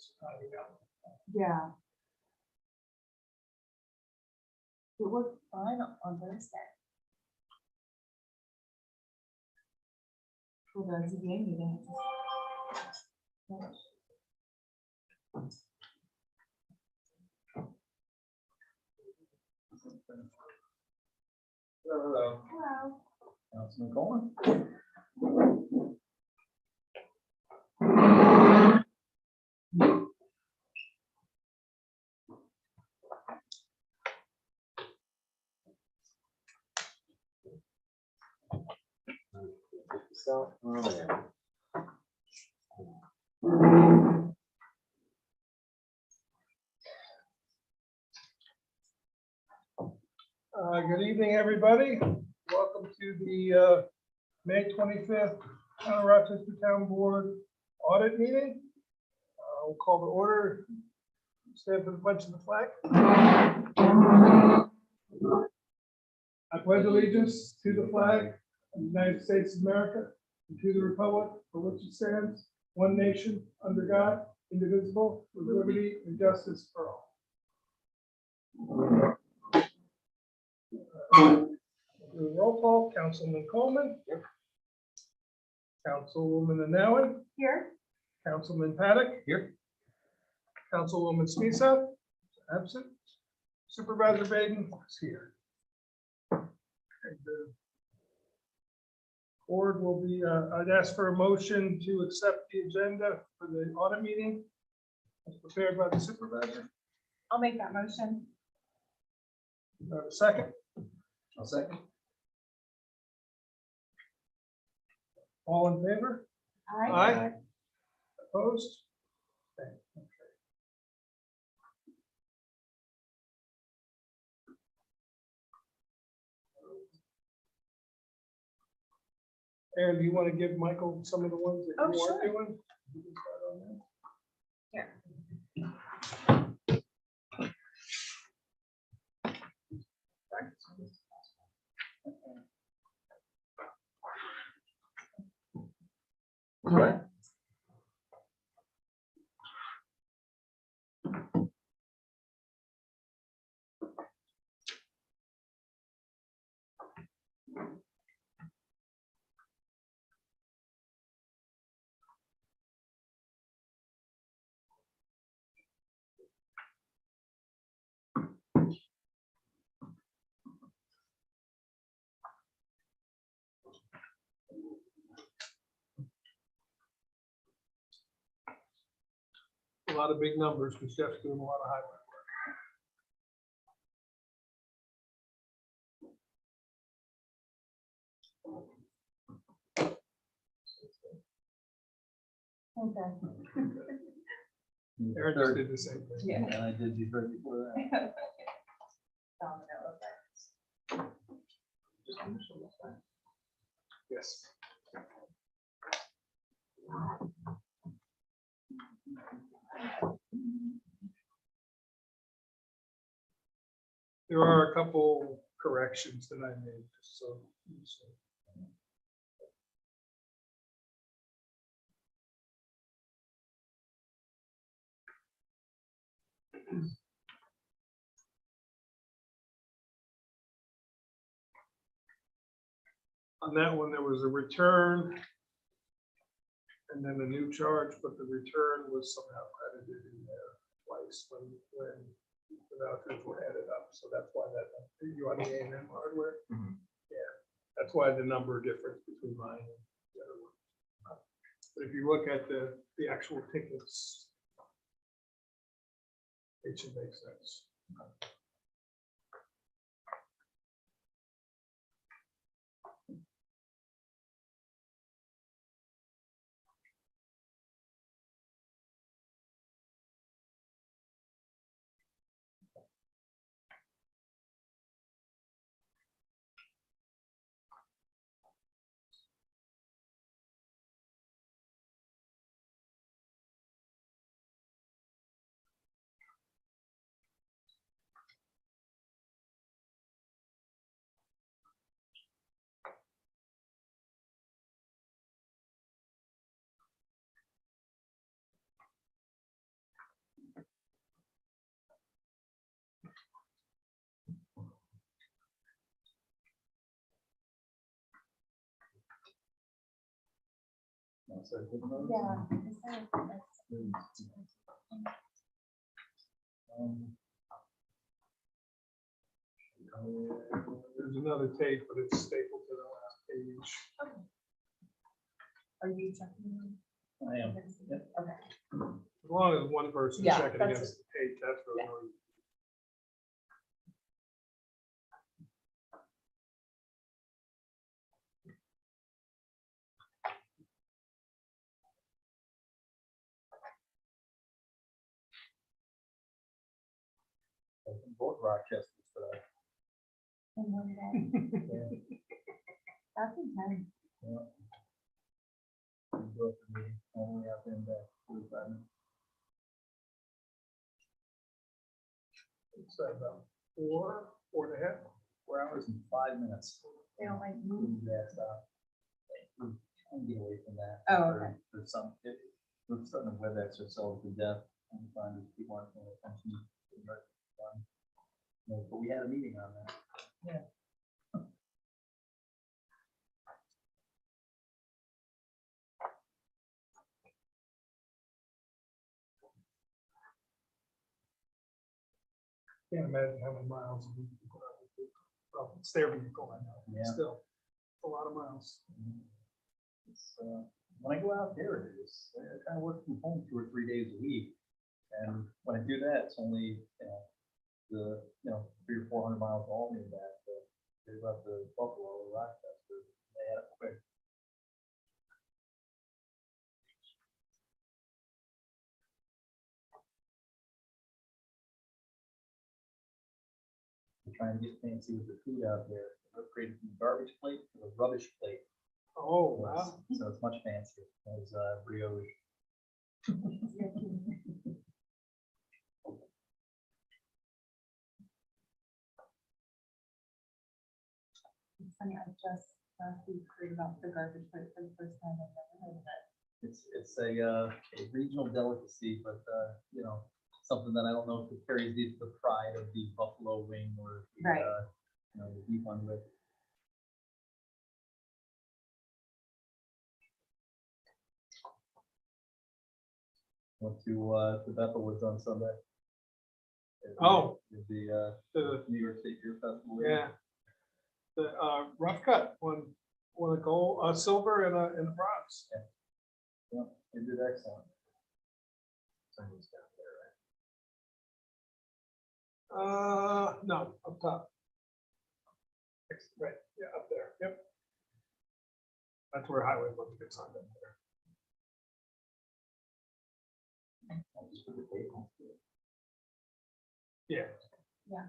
some time ago. Yeah. It worked fine on Thursday. For the ZBA meeting. Hello. Hello. Councilman Coleman. So, good evening, everybody. Welcome to the May 25th Town of Rochester Town Board Audit Meeting. We'll call the order. Stand for the pledge of the flag. I pledge allegiance to the flag of the United States of America and to the republic for which it stands, one nation, under God, indivisible, with liberty and justice for all. Roll call, Councilman Coleman. Yep. Councilwoman Anowen. Here. Councilman Paddock. Here. Councilwoman Smisa, absent. Supervisor Baden is here. And the board will be, I'd ask for a motion to accept the agenda for the audit meeting as prepared by the supervisor. I'll make that motion. Do I have a second? I'll second. All in favor? Aye. Opposed? Okay. Aaron, do you want to give Michael some of the ones that you Oh, are sure. doing? You can start on that. Here. All right. A lot of big numbers because Jeff's doing a lot of highway work. Okay. Aaron just did the same thing. Yeah. And I did these right before that. Domino effect. Just initial this time. Yes. There are a couple corrections that I made, so. On that one, there was a return and then a new charge, but the return was somehow credited in there twice when the vouchers were added up. So that's why that, you on the A&M hardware? Mhm. Yeah, that's why the number difference between mine and the other one. But if you look at the actual tickets, it should make sense. So, good notes. Yeah. is that- Um, There's another tape, but it's stapled to the last page. Are you checking? I am. Yep. Okay. As long as one person's Yeah, checking that's against the tape, that's really Yeah. all you. I think both Rochesters today. In one day. Yeah. That's intense. Yeah. We go for the meeting, only have been back 45 minutes. It's about 4.5. 4 hours and 5 minutes. They don't like move. Including that stuff. We're trying to get away from that. Oh, okay. For some, we're starting to WebEx ourselves to death and find that people aren't paying attention. to the right one. No, but we had a meeting on that. Yeah. Can't imagine how many miles a week you put on the vehicle. Well, it's their vehicle, I know, Yeah. still, a lot of miles. It's, when I go out there, it is, I kind of work from home 2 or 3 days a week. And when I do that, it's only, the, 300 or 400 miles to Albany and back, but they left the Buffalo or Rochester, they had it quick. We're trying to get fancy with the food out there, upgraded from the garbage plate to the rubbish plate. Oh, So wow. So it's much fancier as brioche. It's funny, I just last week heard about the garbage plate for the first time. I've never heard of it. It's a regional delicacy, but something that I don't know if it carries the pride of the buffalo wing or the, Right. The beef on with. Went to Bethel Woods on Sunday. Oh. The The, New York State Beer Festival. yeah. The rough cut won a gold, a silver and a bronze. Yeah, they did excellent. Someone's down there, right? No, up top. Right, yeah, up there, yep. That's where highway one gets on up there. I'll just put the date on it. Yeah. Yeah.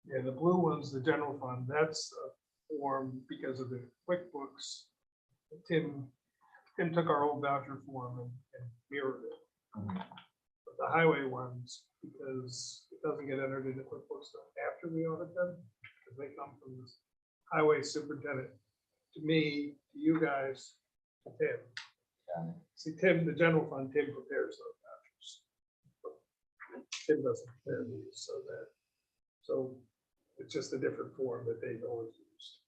Yeah, the blue one's the general fund. That's a form because of the QuickBooks. Tim took our old voucher form and mirrored it. But the highway ones, because it doesn't get entered into QuickBooks till after we audit them, because they come from the highway superintendent to me, to you guys, to Tim. See, Tim, the general fund, Tim prepares those vouchers. Tim doesn't prepare these, so it's just a different form that they've always used.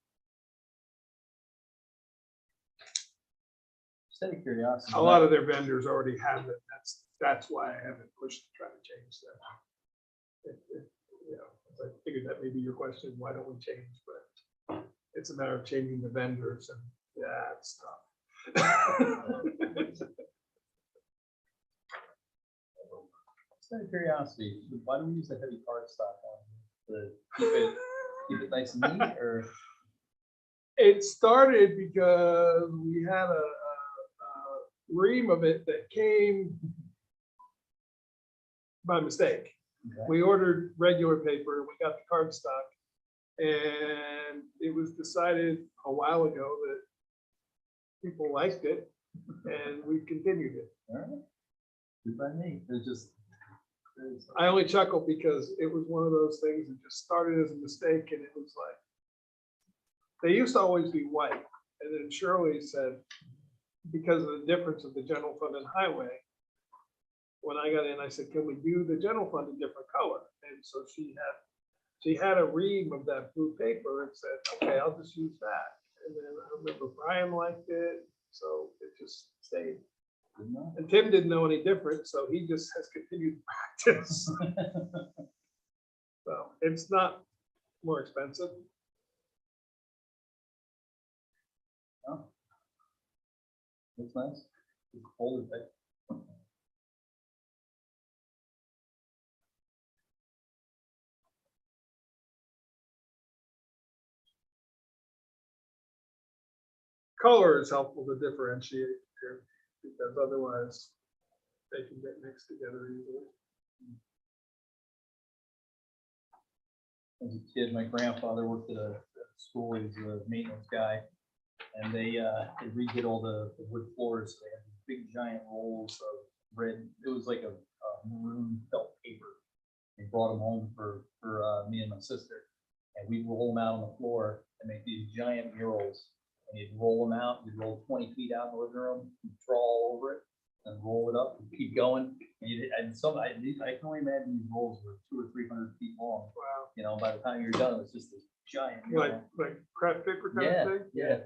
Just out of curiosity. A lot of their vendors already have it. That's why I haven't pushed to try to change them. I figured that may be your question, why don't we change? But it's a matter of changing the vendors, and that's tough. Just out of curiosity, why do we use the heavy cardstock on to keep it nice and neat, or? It started because we had a ream of it that came by mistake. Okay. We ordered regular paper, we got the cardstock, and it was decided a while ago that people liked it, and we continued it. All right. Good by me. It's just. I only chuckle because it was one of those things that just started as a mistake, and it was like, they used to always be white, and then Shirley said, because of the difference of the general fund and highway, when I got in, I said, can we do the general fund a different color? And so she had she had a ream of that blue paper and said, okay, I'll just use that. And then I remember Brian liked it, so it just stayed. Good enough. And Tim didn't know any different, so he just has continued to practice. So it's not more expensive. Oh. Looks nice. It's folded back. Color is helpful to differentiate too, because otherwise they can get mixed together easily. As a kid, my grandfather worked at a school, he was a maintenance guy, and they redid all the wood floors. So they had these big giant rolls of red, it was like a maroon felt paper. They brought them home for me and my sister, and we'd roll them out on the floor and make these giant murals. And you'd roll them out, you'd roll 20 feet out in the living room, you'd draw all over it, and roll it up, and keep going. And I can only imagine these rolls were 200 or 300 feet long. Wow. You know, by the time you're done, it's just this giant mural. Like craft paper kind Yeah, of thing? yeah.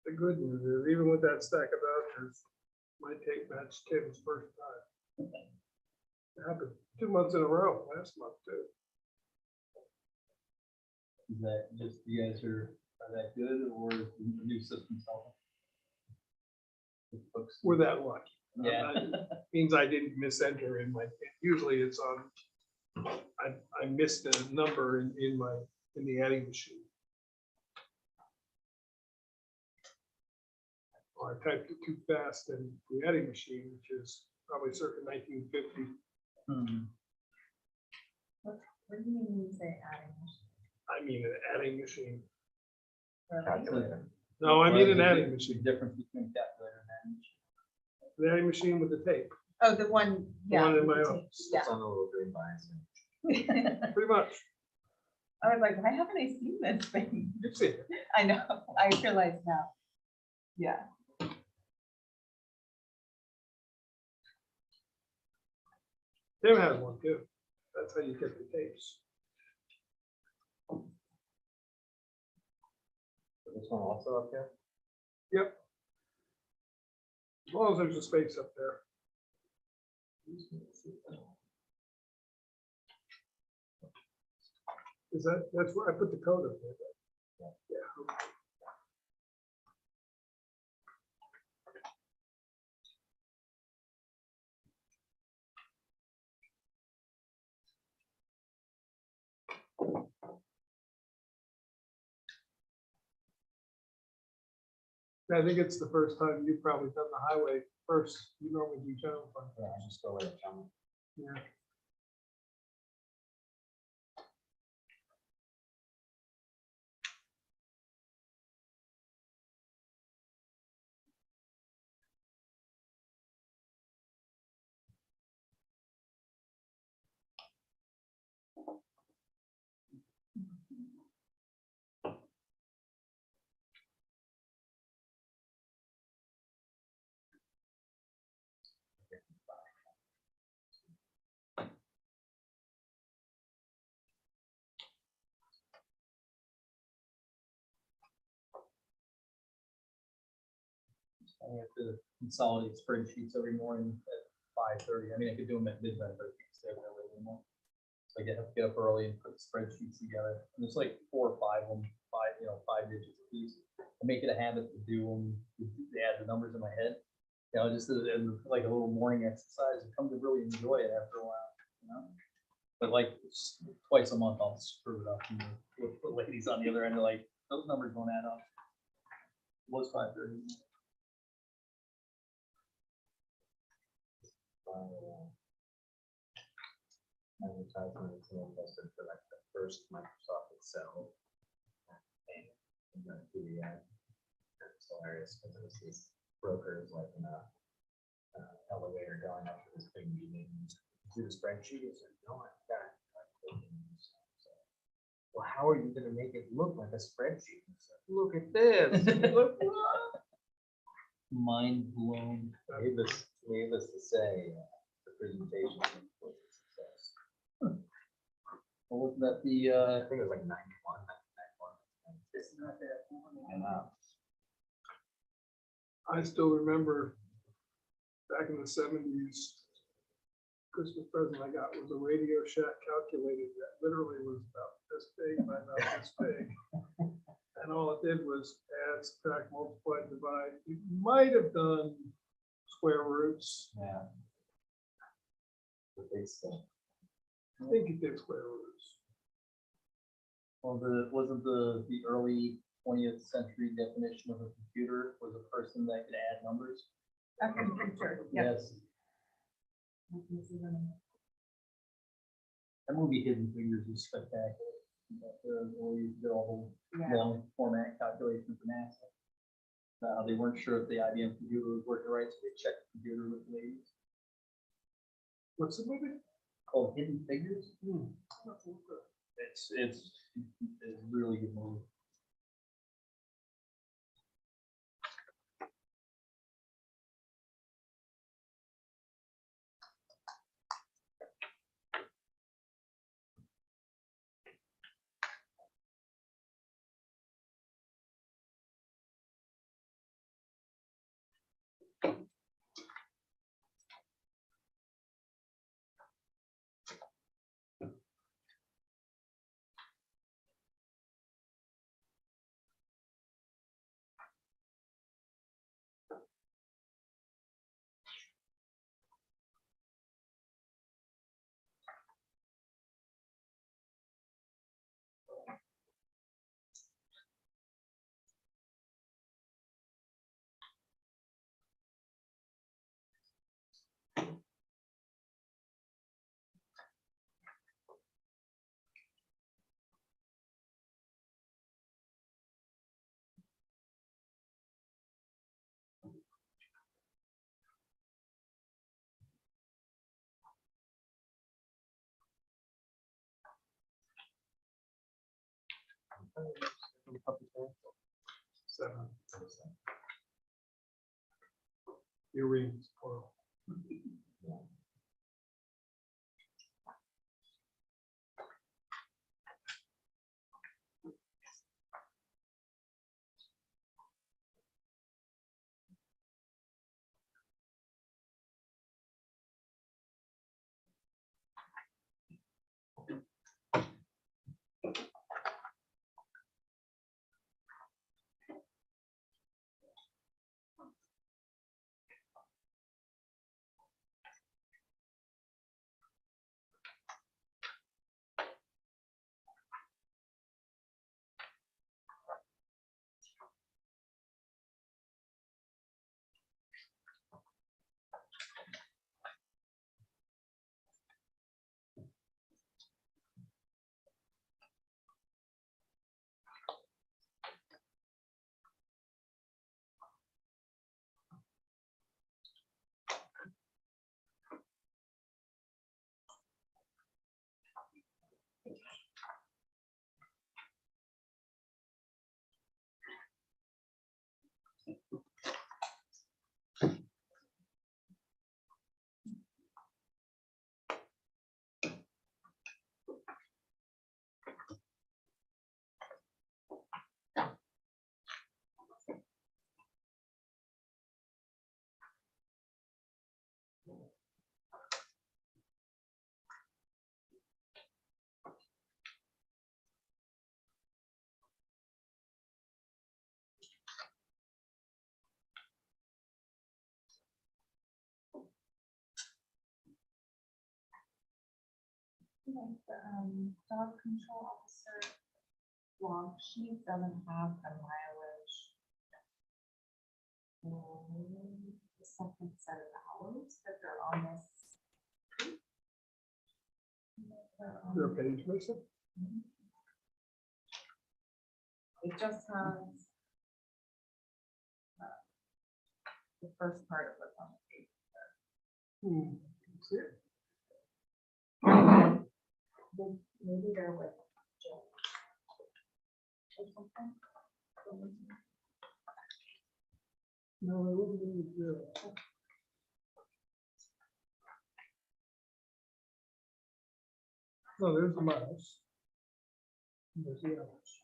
The good news is, even with that stack of vouchers, my tape matched Tim's first time. It happened 2 months in a row, last month too. Is that just you guys are that good, or is the new system helping? The books- We're that lucky. Yeah. Means I didn't miss enter in my, usually it's on, I missed a number in the adding machine. Or I typed it too fast in the adding machine, which is probably circa 1950. Hmm. What do you mean when you say adding? I mean, an adding machine. Really? No, I mean an Well, adding the machine. difference between calculator and adding machine. The adding machine with the tape, Oh, the one, the yeah. one in my the office, Yeah. It's on the little green lines. pretty much. I was like, why haven't I seen this thing? You've seen it. I know, I realize now. Yeah. Tim has one too. That's how you get the tapes. This one also up here? Yep. As long as there's a space up there. Is that's where I put the code up there. Yeah. I think it's the first time you've probably done the highway first. You normally do general fund. Yeah, just go with it, John. Yeah. I have to consolidate spreadsheets every morning at 5:30. I mean, I could do them at midnight, but I can't stay up that late anymore. So I have to get up early and put spreadsheets together. And there's like 4 or 5 of them, 5 digits a piece. I make it a habit to do them, to add the numbers in my head. You know, just as like a little morning exercise. I come to really enjoy it after a while, you know? But like twice a month, I'll screw it up. And the ladies on the other end are like, those numbers don't add up. It was 5:30. Advertisements and invested for like the first Microsoft Excel. And I'm gonna do the ad. It's hilarious because it was these brokers like in a elevator going up to this big meeting. Do the spreadsheet. He said, no, I've got it. So, well, how are you going to make it look like a spreadsheet? I said, look at this. Look, what? Mind blown. Needless to say, the presentation was a success. Well, wasn't that the, I think it was like 91, 91. it's not that And, I still remember back in the 70s, Christmas present I got was a Radio Shack calculator that literally was about this big by about this big. And all it did was add, subtract, multiply, divide. You might have done square roots. yeah. The big stuff. I think it did square roots. Well, wasn't the early 20th century definition of a computer was a person that could add numbers? A computer, yeah. Yes. That movie Hidden Figures is spectacular. Where you did all the Yeah. long format calculations for NASA. They weren't sure if the IBM computer was working right, so they checked the computer with the ladies. What's the movie? Called Hidden Figures. Let's look at it. It's a really good movie. Seven. Earrings, plural. Like the dog control officer log sheet doesn't have a mileage. The second set of hours that they're on this. They're on- Your page missing? It just has the first part of what's on the page. See it? Maybe they're with Jill. Or something. No, it wouldn't be zero. No, there's the miles. There's the hours,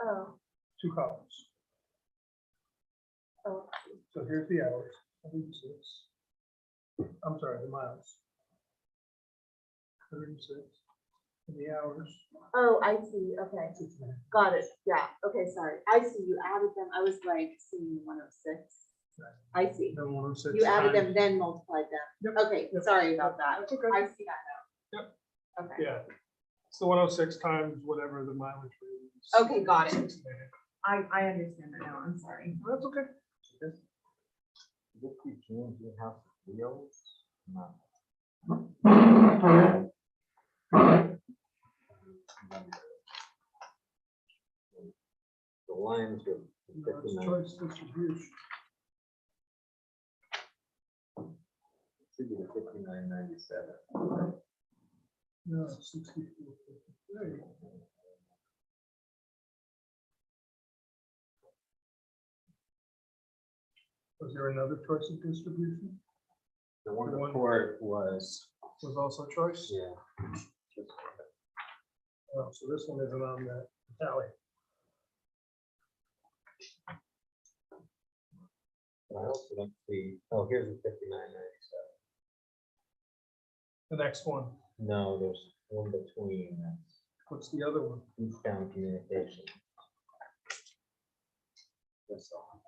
Oh, 2 columns. oh, So here's the hours, 106. I'm sorry, the miles. 106. And the hours. oh, I see, okay, 69. got it, yeah, okay, sorry, I see, you added them, I was like seeing 106. I see, Then 106. you added them, times- then multiplied them. Yep, Okay, yep. sorry about that. That's okay. I see that now. Yep. Okay, Yeah. So 106 times whatever the mileage rate is. Okay, got it. 69. I understand that now, I'm sorry. That's okay. This be changed in house wheels? No. The lines of No, it's choice distribution. should be the 59.97. No, 64. There you go. Was there another choice of distribution? The one The one- before it was, Was also choice? yeah. Oh, so this one isn't on that tally. I also don't see, oh, here's the 59.97. The next one, No, there's one between, that's what's the other one? eastbound communication. That's all.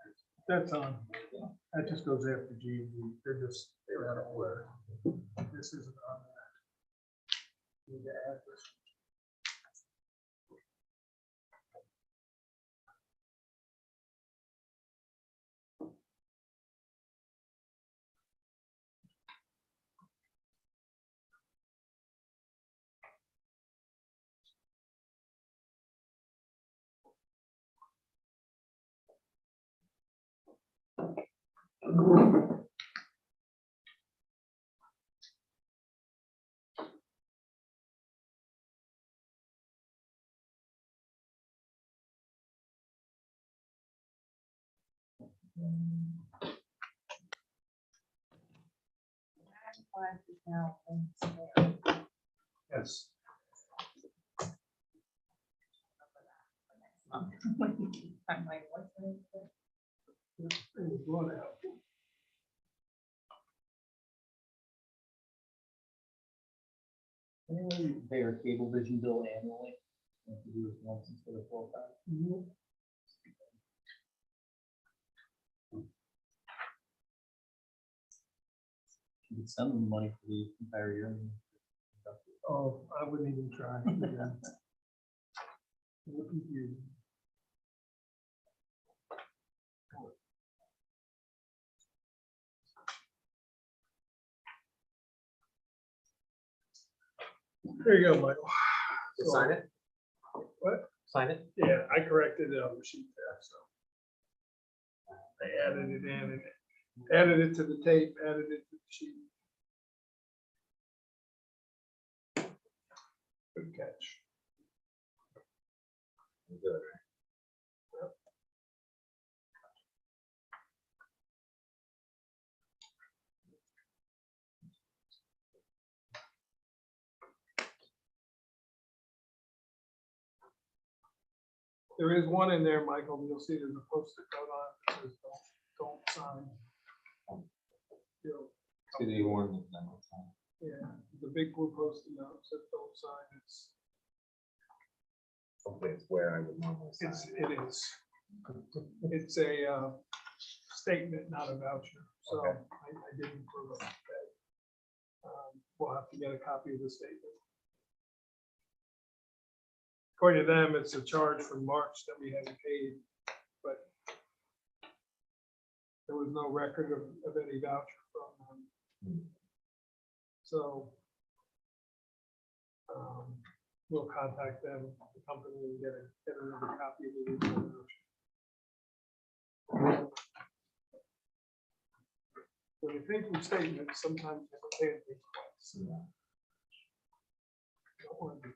That's on. That just goes after G. They're out of order. This isn't on that. Need to add this. Yes. I'm like, what's the? This thing is going out. They pay our cable vision bill annually. We have to do it once instead of 4 times. Mhm. You could send them money for the entire year. Oh, I wouldn't even try. to do that. Look at you. There you go, Michael. So- Sign it? What? Sign it? Yeah, I corrected it on the sheet there, so. I added it in and added it to the tape, added it to the sheet. Good catch. Good. There is one in there, Michael, you'll see there's a post-it note on it that says don't sign. You'll- To the warning them. Yeah, the big blue post-it note says don't sign, Hopefully it's where I would normally sign. it is. It's a statement, not a voucher, so Okay. I didn't prove it. We'll have to get a copy of the statement. According to them, it's a charge from March that we haven't paid, but there was no record of any voucher from them. Hmm. So we'll contact them, the company, and get another copy of the original voucher. When you pay for statements, sometimes you have to pay it twice. Yeah. Don't wanna do that.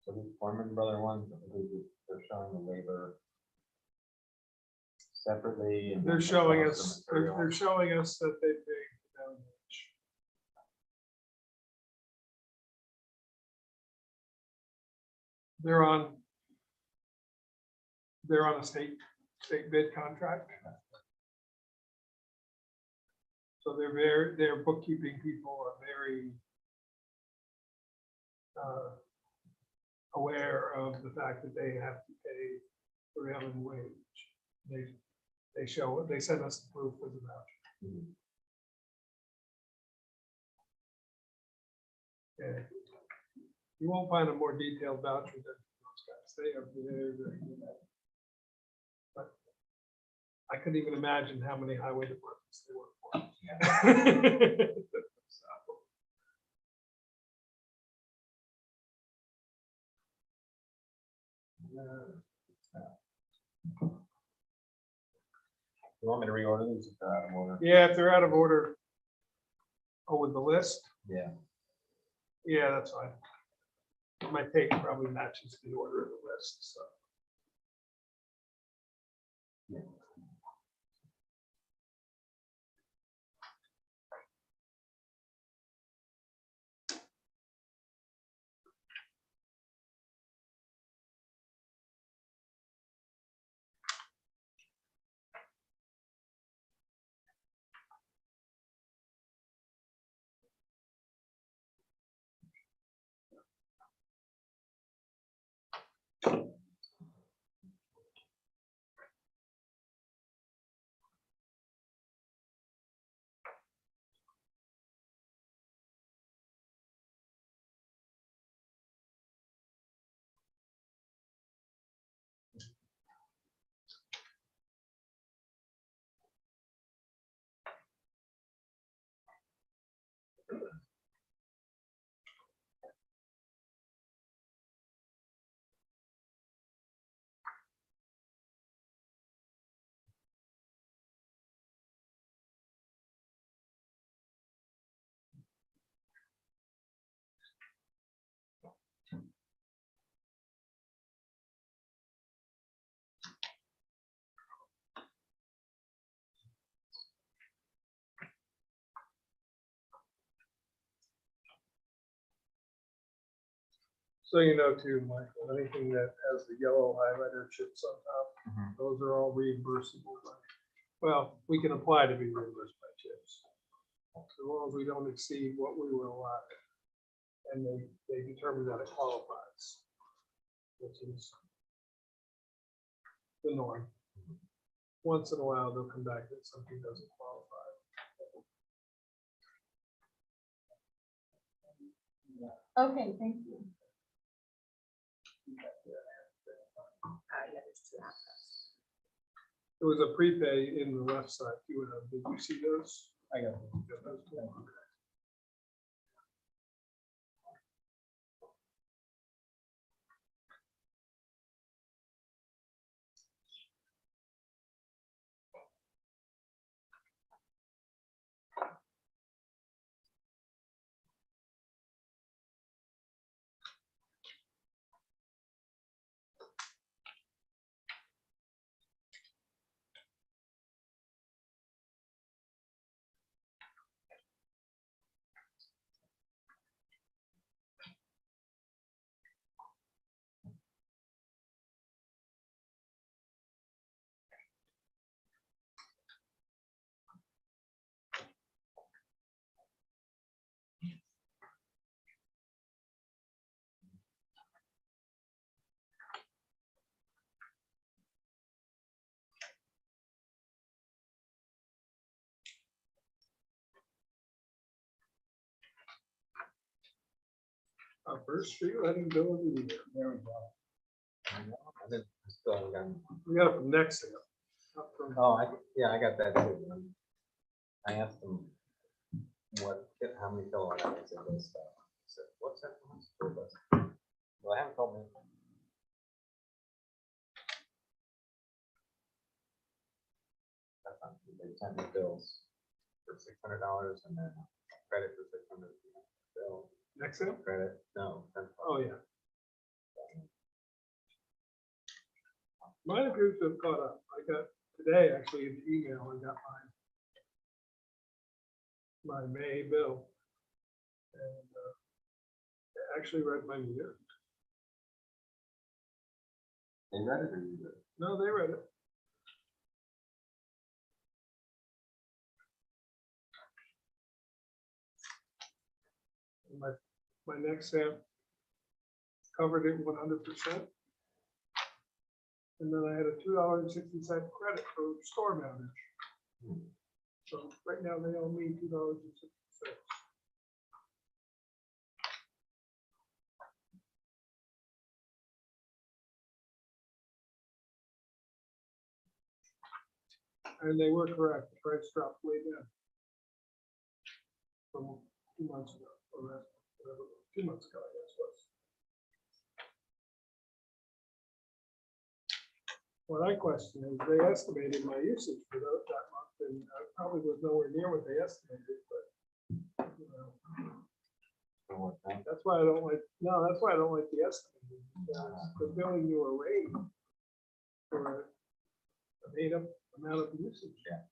So the Foreman Brother ones, they're showing the labor separately. And They're then the showing cost of us, material. they're showing us that they paid the minimum wage. They're on a state bid contract. So their bookkeeping people are very aware of the fact that they have to pay prevailing wage. They send us the proof with the voucher. Mhm. Okay. You won't find a more detailed voucher than those guys. They are very, very good at it. But I couldn't even imagine how many highway departments they work for. You want me to reorder these if they're out of order? Yeah, if they're out of order. Oh, with the list? Yeah. Yeah, that's fine. My take probably matches the order of the list, so. So you know too, Michael, anything that has the yellow highlighter chips on top, Mhm. those are all reimbursable. Well, we can apply to be reimbursed by chips. As long as we don't exceed what we were allotted. And they determine that it qualifies. Which is the norm. Once in a while, they'll come back that something doesn't qualify. Okay, thank you. There was a prepay in the left side. Did you see those? I got You got those too? Okay. Our first street letting bill of the year. There we go. I know, I didn't, I still haven't gotten. We got it from Nexia. Not from- Oh, I got that too. I asked them how many kilowatt hours of this stuff. I said, what's that? How much for this?" Well, I haven't told me. That's not, they sent me bills for $600 and then credit for 600 bill, Nexia? credit, no. Oh, yeah. Mine appears to have caught up. I got today, actually, an email. I got my May bill. And I actually read my meter. They read it or you did? No, they read it. And my next app covered it 100%. And then I had a $2.60 credit for storm outage. So right now they owe me $2.60. And they were correct, the price dropped way down. From 2 months ago, or less, whatever, 2 months ago, I guess was. What I question is, they estimated my usage for that month, and I probably was nowhere near what they estimated, but, you know, that's why I don't like, no, that's why I don't like the estimating. Because billing you a rate for a made-up amount of usage. Yeah.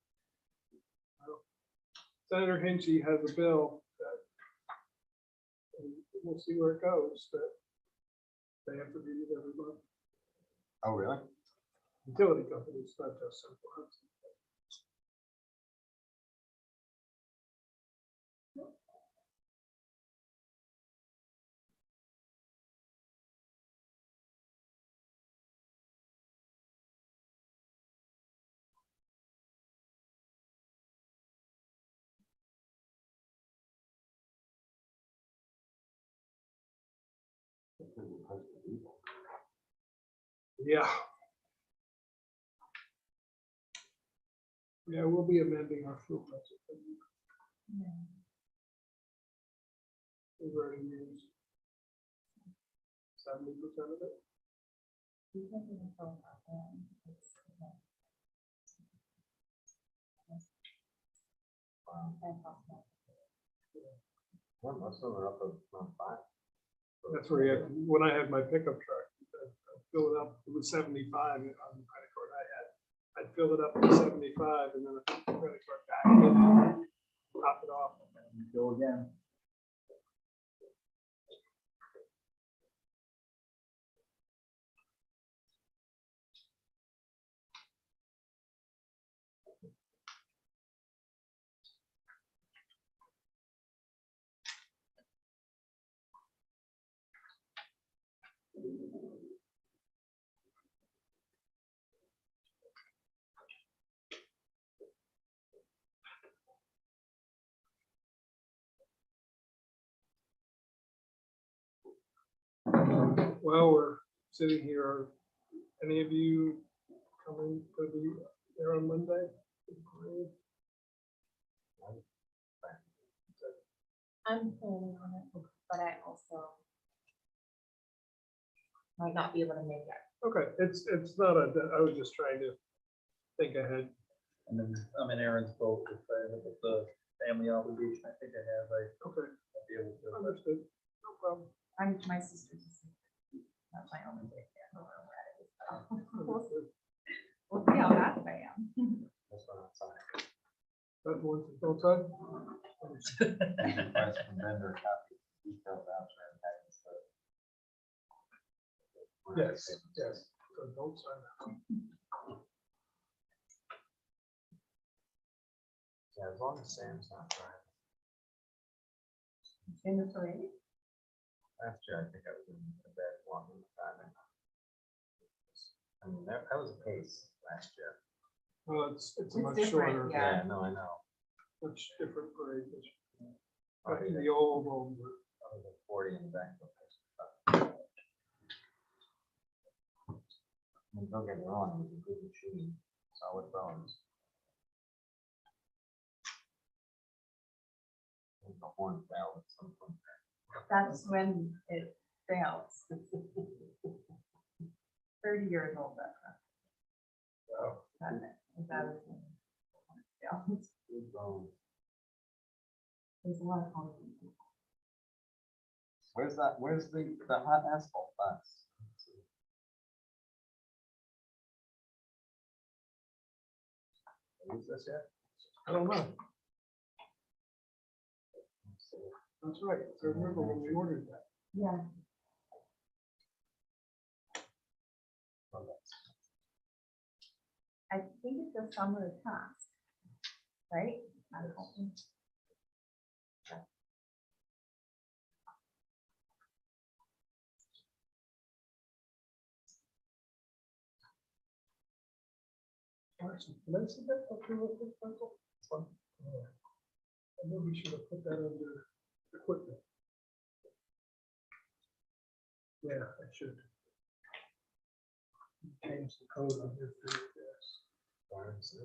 Senator Hinchy has a bill that, and we'll see where it goes, that they have to read it every month. Oh, really? Utility companies, not just Central Hudson. Yeah. Yeah, we'll be amending our fuel budget. We've already used 70% of it. Well, most of them are up around 5. That's where you have, when I had my pickup truck, I'd fill it up, it was 75 on the credit card I had. I'd fill it up to 75 and then I put the credit card back in, top it off. Go again. Well, we're sitting here. Are any of you coming to be there on Monday? I'm planning on it, but I also might not be able to make it. Okay, it's not a, I was just trying to think ahead. And then I'm in Aaron's boat with the family obligation. I think I have, Okay, I'll be able to. understood, no problem. I'm my sister's. That's my only day there. I don't know where it is, so Understood. we'll see how fast I am. This one outside. That's one, don't sign? Request from vendor copy detailed voucher and package stuff. Yes, yes, so don't sign that. Yeah, as long as Sam's not driving. In the parade? Last year, I think I was in the bed one time. I mean, that was a pace last year. Well, it's a It's much different, shorter, yeah. No, I know. much different parade. I Back in the old world, where was at 40 in the back of the I mean, don't get me wrong, it was a good machine, solid bones. The horn fell at some point. That's when it fails. 30 years old, that Wow. truck. That is when it fails. Good bones. There's a lot of concrete. Where's the hot asphalt bus? Is this yet? I don't know. That's right. I remember when we ordered that. Yeah. Oh, that's- I think it's a summer task, right? I'm hoping. Actually, can I see that up here real quick, Michael? I know we should have put that under equipment. Yeah, I should. Change the code on here for you guys. Darn, so-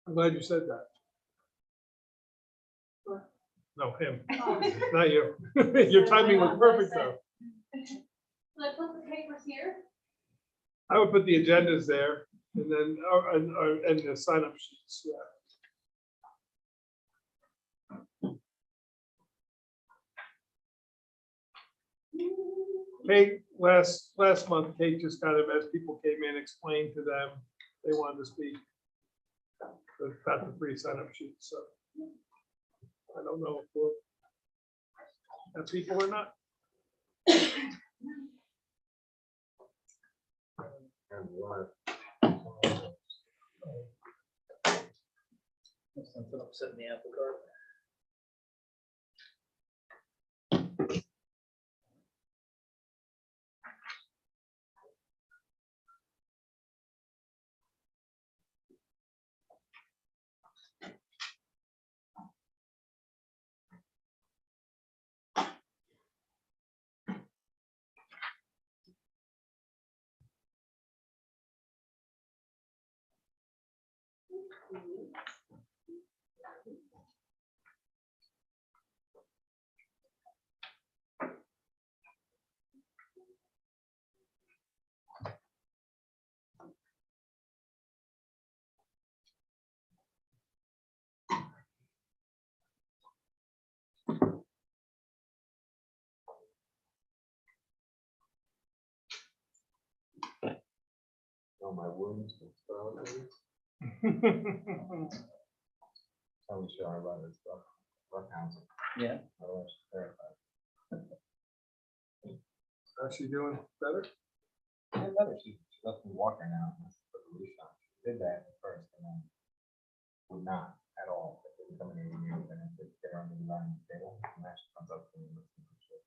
I'm glad you said that. No, him, not you. Your timing was perfect though. Should I put the papers here? I would put the agendas there and then, and the sign up sheets, yeah. Kate, last month, Kate just kind of, as people came in, explained to them, they wanted to speak about the free sign up sheet, so. I don't know if we'll have people or not. And what? That's something upsetting the apple cart. Oh, my wounds. Tell me sure about this stuff. Rough house. Yeah. Otherwise, she's terrified. How's she doing? Better? Yeah, better. She lets me walk her now. That's the leash on. She did that at first and then would not at all. If it was coming in here, then I had to get her on the dining table and now she comes up to me and listens to shit.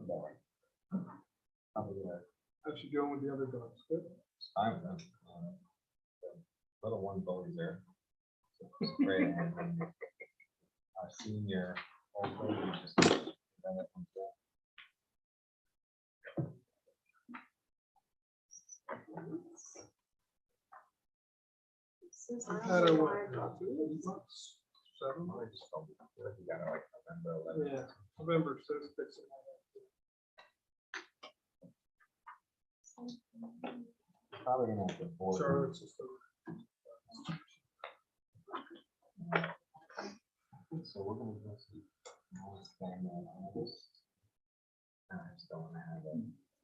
Boy. Probably How's she doing with the other dogs? Good? it's fine with them. The little one bullies her. So it's great. And then our senior old lady just then it comes back. We've had her what, about 2 months? 7 I months? just felt like you got it like November 11th. Yeah, November 6th. Probably gonna have to board. Charlotte's just So we're gonna go see. Mom's family in August. And I just don't wanna have a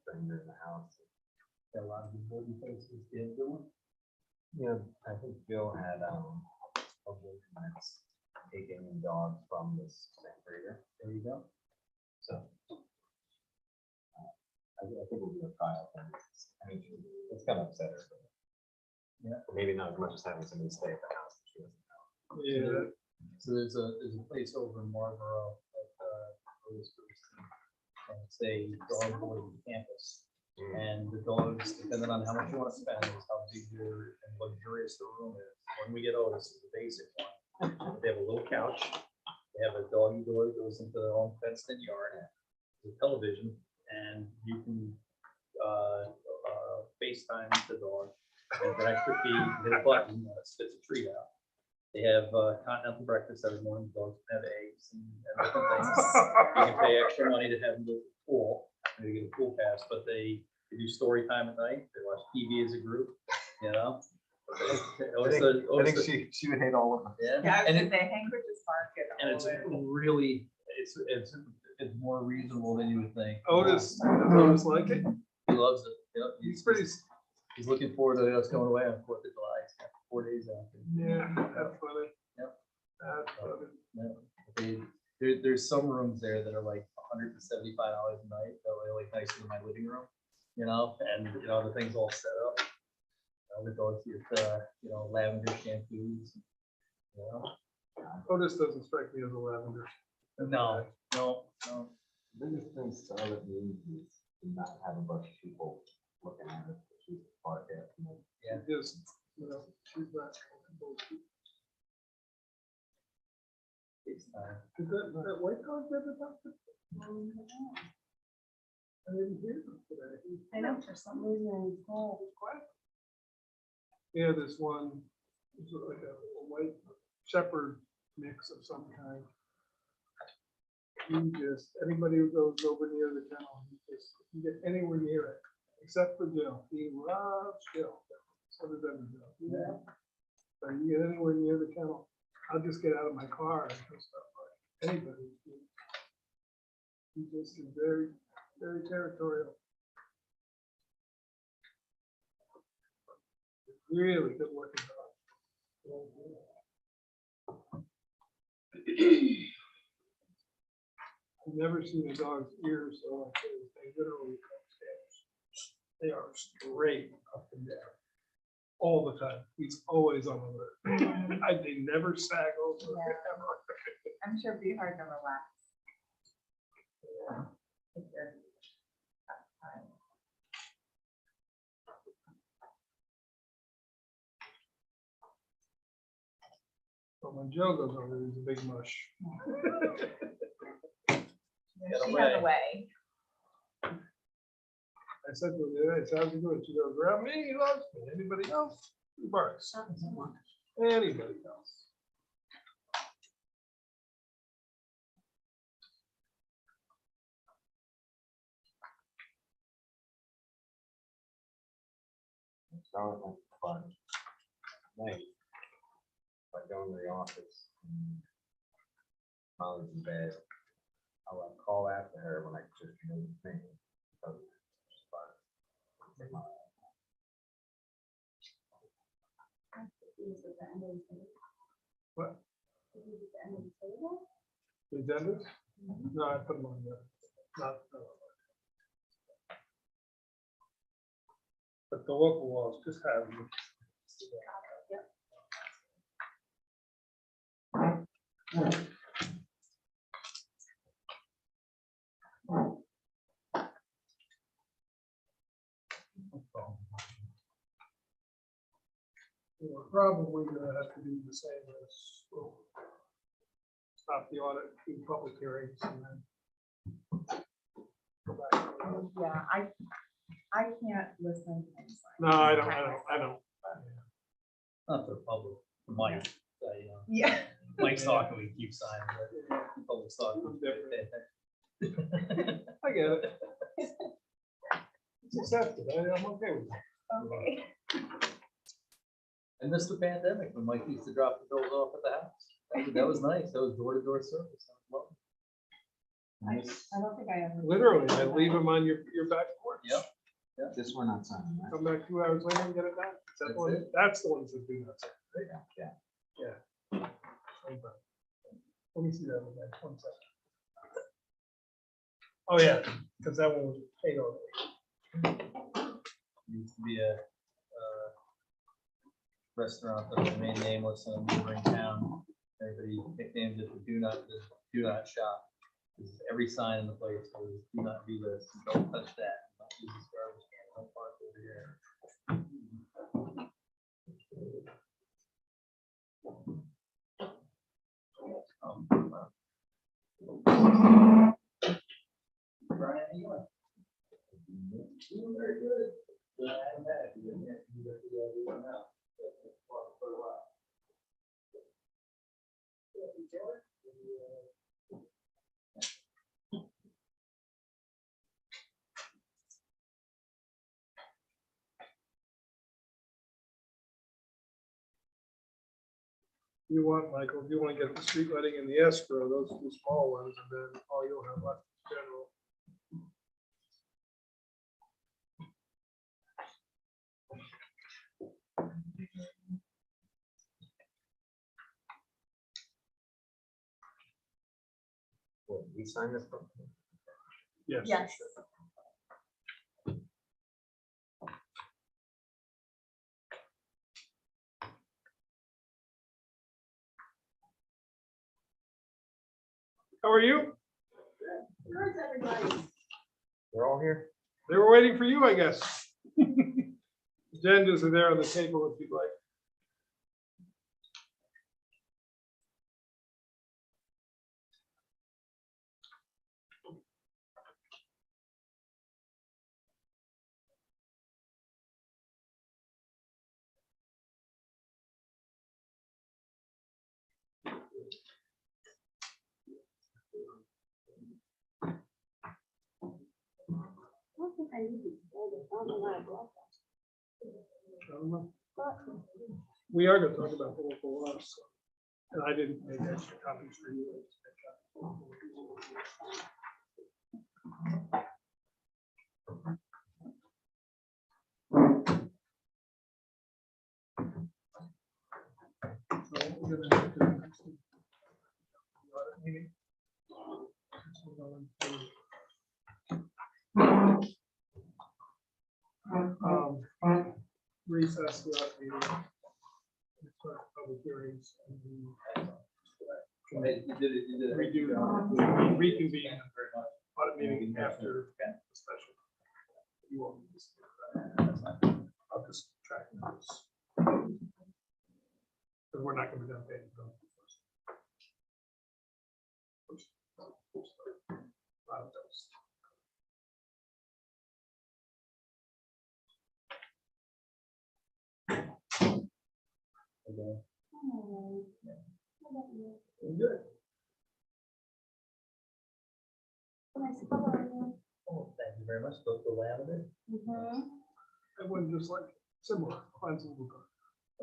stranger in the house. Got a lot of important places to do. Yeah, I think Bill had, a woman that's taking dogs from this breeder. There you go. So. I think we'll do a trial. Thing. I mean, it's gonna upset her. But Yeah. maybe not as much as having somebody stay at the house that she doesn't know. Yeah, So there's a place over in Marlboro that, Otis goes to, and it's a dog boarding campus. And the dogs, depending on how much you want to spend, is how big your and luxurious the room is. When we get Otis, it's the basic one. They have a little couch. They have a doggy door that goes into their own fenced-in yard. There's a television, and you can FaceTime the dog. And for an extra fee, you hit a button, spits a treat out. They have continental breakfast every morning. Dogs can have eggs and different things. You can pay extra money to have them go to the pool. And they get a pool pass, but they do story time at night. They watch TV as a group, you know? I think she would hate all of them. Yeah, Yeah, I was and gonna it, say Hanford's Market. and it's really, it's more reasonable than you would think. Otis, does Otis like it? He loves it. Yep, He's pretty, he's looking forward to us going away on 4th of July. He's got 4 days after. yeah, that's funny. Yep. That's funny. Yeah. There's some rooms there that are like $175 a night. They're like nicer than my living room, you know, and you know, the thing's all set up. The dogs get, lavender shampoos, you know. Otis doesn't strike me as a lavender. No. Biggest thing Charlotte needs is to not have a bunch of people looking at it. She's part of it. Yeah. Just, she's not. Did that white dog ever talk to? I didn't hear him today. I know, for some reason, it's cold. Quiet. Yeah, there's one, it's like a white shepherd mix of some kind. Anybody who goes over near the kennel, you get anywhere near it, except for Jill. He loves Jill. So does everybody. Yeah. So you get anywhere near the kennel, I'll just get out of my car and do stuff like anybody. He just is very, very territorial. Really good looking dog. I've never seen a dog's ears so like this. They literally come stairs. They are straight up and down all the time. He's always on the alert. They never sag over. Yeah. Ever. I'm sure it'd be hard to relax. If you're- that's fine. But when Joe goes over, he's a big mush. She has a way. I said to her the other day, how's he doing? She goes, around me, he loves me. Anybody else? He barks. Anybody else? Charlotte went to fun. Night. If I go into the office, Molly's in bed. I'll call after her when I just know the thing. What? The agendas? No, I put them on there. Not. But the local laws just have them. We're probably gonna have to do the same as, well, stop the audit, do public hearings and then go back. Yeah, I can't listen to things like. No, I don't. Not for the public, for Mike, Yeah. Mike's talking, we keep signing, but public's talking. I'm different. I get it. It's accepted. I'm okay with it. Okay. I missed the pandemic when Mike used to drop the bills off at the house. That was nice. That was door-to-door service. That was lovely. I don't think I ever. Literally, I leave them on your back porch. Yep. This one not signing, right? Come back 2 hours later and get it done. Is that That's one? it. That's the ones that do that. Right? Yeah. Yeah. Let me see that one. 1 second. Oh, yeah, because that one was paid already. Needs to be a restaurant that remain nameless in a neighboring town. Everybody nicknamed it the do not shop. 'Cause every sign in the place says, do not do this, don't touch that, don't use this garbage can, don't park over here. Brian, how you doing? Doing very good. I'm happy. I'm happy that we went out. For a while. You want, Michael, if you want to get the street lighting and the escrow, those two small ones, and then all you'll have left is general. What, we sign this? one? Yes. Yes. How are you? Where's everybody? We're all here. They were waiting for you, I guess. Agendas are there on the table if you'd like. I don't think I need to hold it. I don't know why I brought I don't know. that. We are gonna talk about the local laws. So. And I didn't make extra copies for you. So we're gonna have to actually- audit meeting. We're going to- recess the audit meeting. Start public hearings and You did it, you did it. redo, reconvene Very much. audit meeting after the special. You won't. need this. That's not- I'll just track those. Because we're not gonna be done paying them. A lot of those. Okay. Good. Oh, thank you very much. The lavender, I wouldn't just like similar, find some good.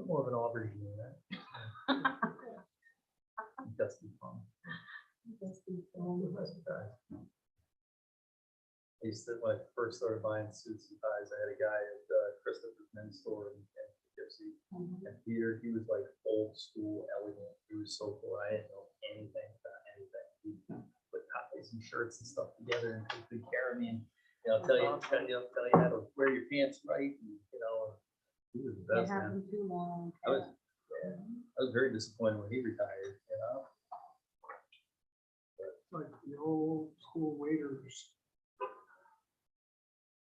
more of an aubergine than that. Dusty palm. I used to, when I first started buying suits and ties, I had a guy at Christopher's men's store in Poughkeepsie. And Peter, he was like old school, elegant. He was so cool. I didn't know anything about anything. He put ties and shirts and stuff together and took good care of me. And tell you how to wear your pants right. And, he was the best, man. Too long. I was very disappointed when he retired. Like the old school waiters.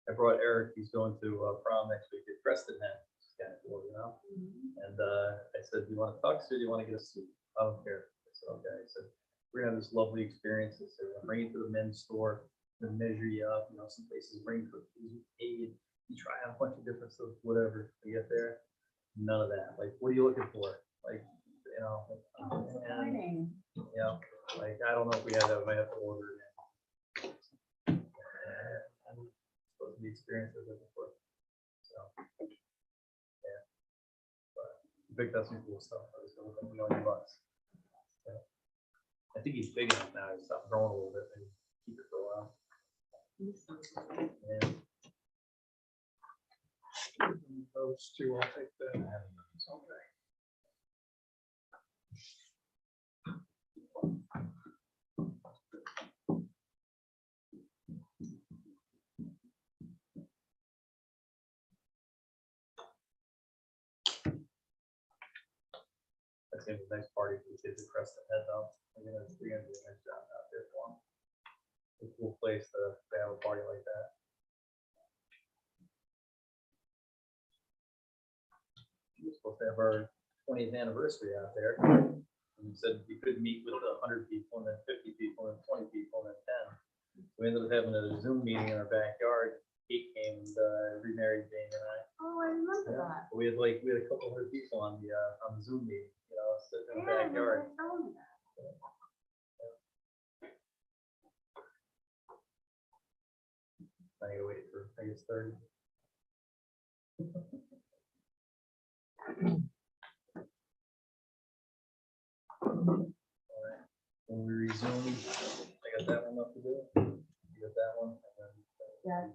I brought Eric. He's going to prom next week at Preston. It's kind of cool, And I said, "Do you want a tux or do you want to get a suit?" I don't care. I said, "Okay." I said, "We're gonna have this lovely experience." I said, "Bring it to the men's store and measure you up. Some places bring cookies, aid. You try out a bunch of different stuff, whatever. You get there, none of that. Like, what are you looking for? Like, and, like I don't know if we had that. I might have to order it. I'm supposed to be experienced as looking for. So, yeah. But he picked up some cool stuff. I was going to $1,000,000. Yeah. I think he's big enough now. He's stopped growing a little bit and keep it for a while. Yeah. Those two, I'll take that. Okay. It's gonna be a nice party for the kids at Crescent Head though. They're gonna do a nice job out there for them. It's a cool place to have a party like that. We were supposed to have our 20th anniversary out there. And we said we could meet with 100 people and then 50 people and 20 people and then 10. We ended up having a Zoom meeting in our backyard. Kate came and remarried Jane and I. Oh, I remember Yeah. that. We had a couple hundred people on the Zoom meeting, you know, sitting in the Yeah, I remember backyard. telling me that. I gotta wait for, I guess, 30. All right, when we resume, I got that one up to do. You got that one, and then. Yeah.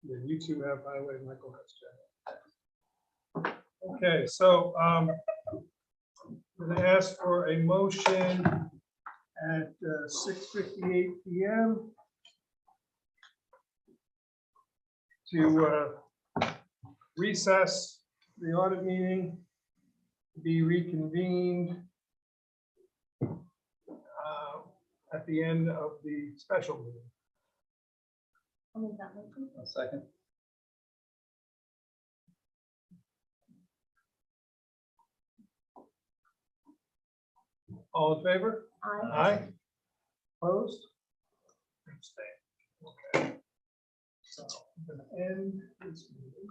Then you two have highway, Michael has general. Okay, so I'm gonna ask for a motion at 6:58 PM to recess the audit meeting, be reconvened at the end of the special meeting. I'll make that motion. A second. All in favor? Aye. Opposed? Abstain. Okay. So I'm gonna end this meeting.